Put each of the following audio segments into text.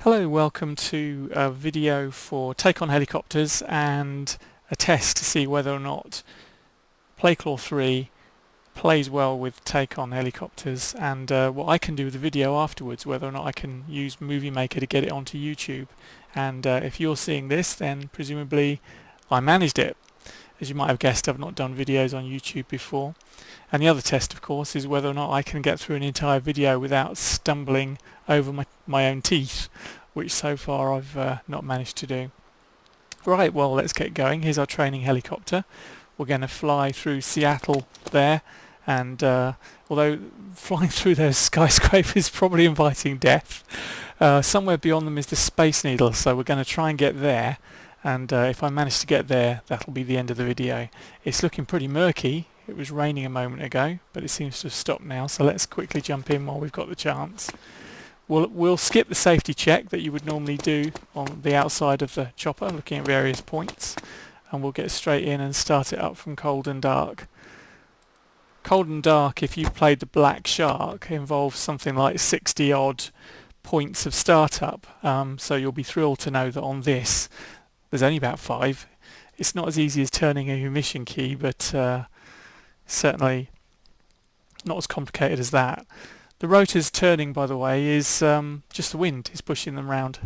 Hello, welcome to a video for Take on Helicopters and a test to see whether or not Playclaw 3 plays well with Take on Helicopters, and what I can do with the video afterwards, whether or not I can use Movie Maker to get it onto YouTube. And if you're seeing this, then presumably I managed it. As you might have guessed, I've not done videos on YouTube before. And the other test, of course, is whether or not I can get through an entire video without stumbling over my own teeth, which so far I've not managed to do. Right, well, let's get going. Here's our training helicopter. We're going to fly through Seattle there, and although flying through those skyscrapers is probably inviting death, somewhere beyond them is the Space Needle, so we're going to try and get there. And if I manage to get there, that'll be the end of the video. It's looking pretty murky. It was raining a moment ago, but it seems to have stopped now, so let's quickly jump in while we've got the chance. We'll skip the safety check that you would normally do on the outside of the chopper, looking at various points, and we'll get straight in and start it up from cold and dark. Cold and dark, if you've played the Black Shark, involves something like 60 odd points of startup, so you'll be thrilled to know that on this there's only about 5. It's not as easy as turning a emission key, but certainly not as complicated as that. The rotors turning, by the way, is just the wind is pushing them round.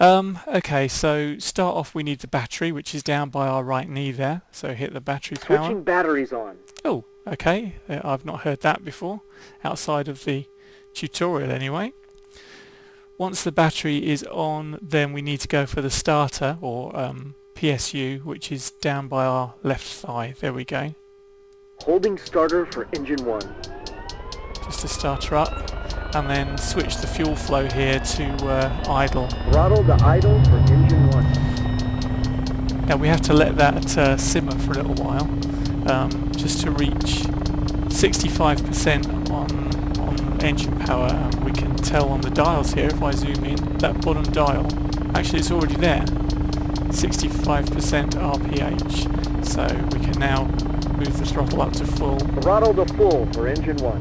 Okay, so start off we need the battery, which is down by our right knee there. So hit the battery power. Switching batteries on. Oh, okay. I've not heard that before, outside of the tutorial anyway. Once the battery is on, then we need to go for the starter, or PSU, which is down by our left thigh. There we go. Holding starter for engine 1. Just to start her up, and then switch the fuel flow here to idle. Throttle to idle for engine 1. Now we have to let that simmer for a little while, just to reach 65% on engine power. And we can tell on the dials here, if I zoom in, that bottom dial, actually it's already there, 65% RPH, so we can now move the throttle up to full. Throttle to full for engine 1.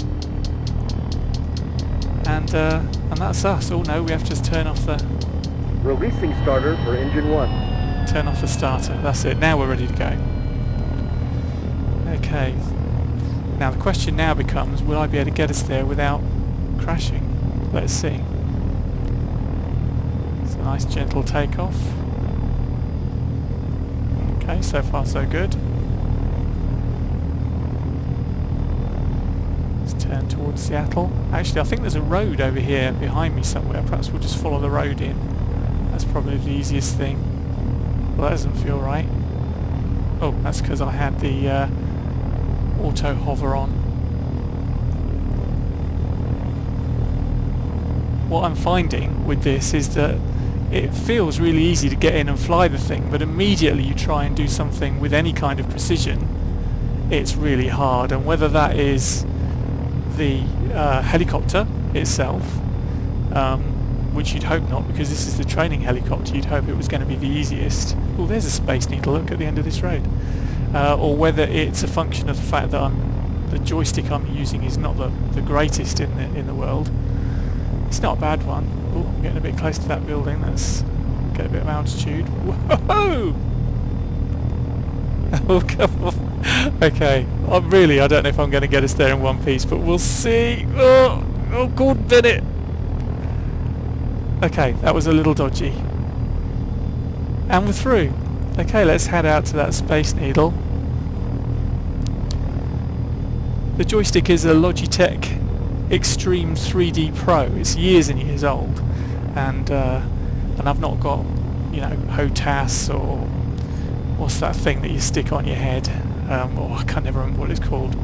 And that's us. Oh no, we have to turn off the... Releasing starter for engine 1. Turn off the starter. That's it. Now we're ready to go. Okay. Now the question now becomes, will I be able to get us there without crashing? Let's see. It's a nice gentle takeoff. Okay, so far so good. Turn towards Seattle. Actually, I think there's a road over here behind me somewhere. Perhaps we'll just follow the road in. That's probably the easiest thing. Well, that doesn't feel right. Oh, that's because I had the auto hover on. What I'm finding with this is that it feels really easy to get in and fly the thing, but immediately you try and do something with any kind of precision, it's really hard. And whether that is the helicopter itself, which you'd hope not, because this is the training helicopter, you'd hope it was going to be the easiest. Oh, there's a Space Needle, look at the end of this road. Or whether it's a function of the fact that the joystick I'm using is not the greatest in the world. It's not a bad one. Oh, I'm getting a bit close to that building. Let's get a bit of altitude. Whoa! Oh, come on. Okay, I don't know if I'm going to get us there in one piece, but we'll see. Oh, God, Bennett. Okay, that was a little dodgy. And we're through. Okay, let's head out to that Space Needle. The joystick is a Logitech Extreme 3D Pro. It's years and years old, and I've not got, HOTAS or what's that thing that you stick on your head? I can't never remember what it's called.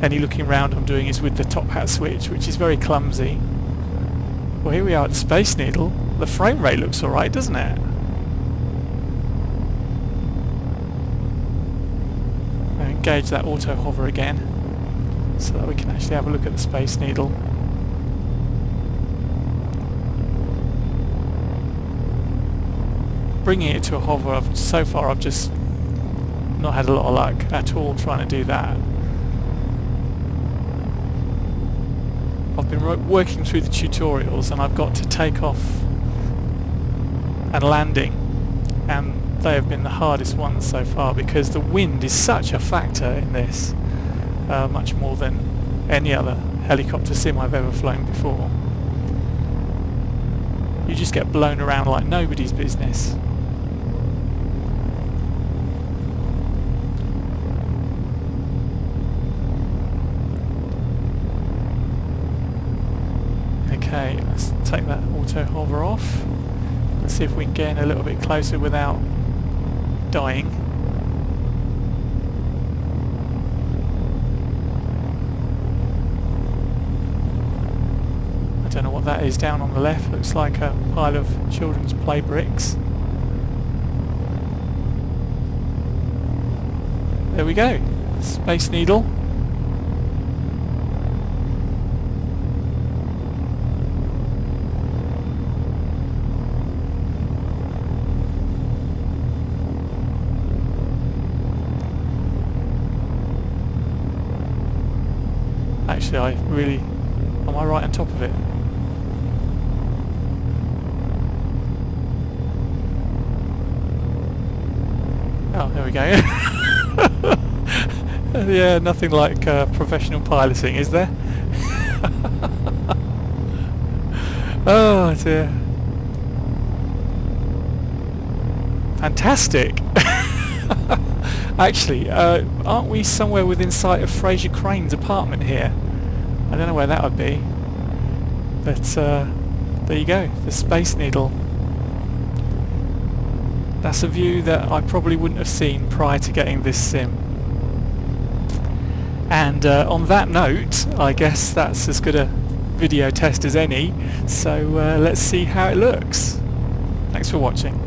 Any looking around I'm doing is with the top hat switch, which is very clumsy. Well, here we are at the Space Needle. The frame rate looks alright, doesn't it? I'll engage that auto hover again, so that we can actually have a look at the Space Needle. Bringing it to a hover, so far I've just not had a lot of luck at all trying to do that. I've been working through the tutorials and I've got to take off and landing, and they have been the hardest ones so far because the wind is such a factor in this, much more than any other helicopter sim I've ever flown before. You just get blown around like nobody's business. Okay, let's take that auto hover off. Let's see if we can get in a little bit closer without dying. I don't know what that is down on the left. Looks like a pile of children's play bricks. There we go. Space Needle. Actually, am I right on top of it? Oh, there we go. Yeah, nothing like professional piloting, is there? Oh dear. Fantastic! Actually, aren't we somewhere within sight of Fraser Crane's apartment here? I don't know where that would be. But there you go, the Space Needle. That's a view that I probably wouldn't have seen prior to getting this sim. And on that note, I guess that's as good a video test as any. So let's see how it looks. Thanks for watching.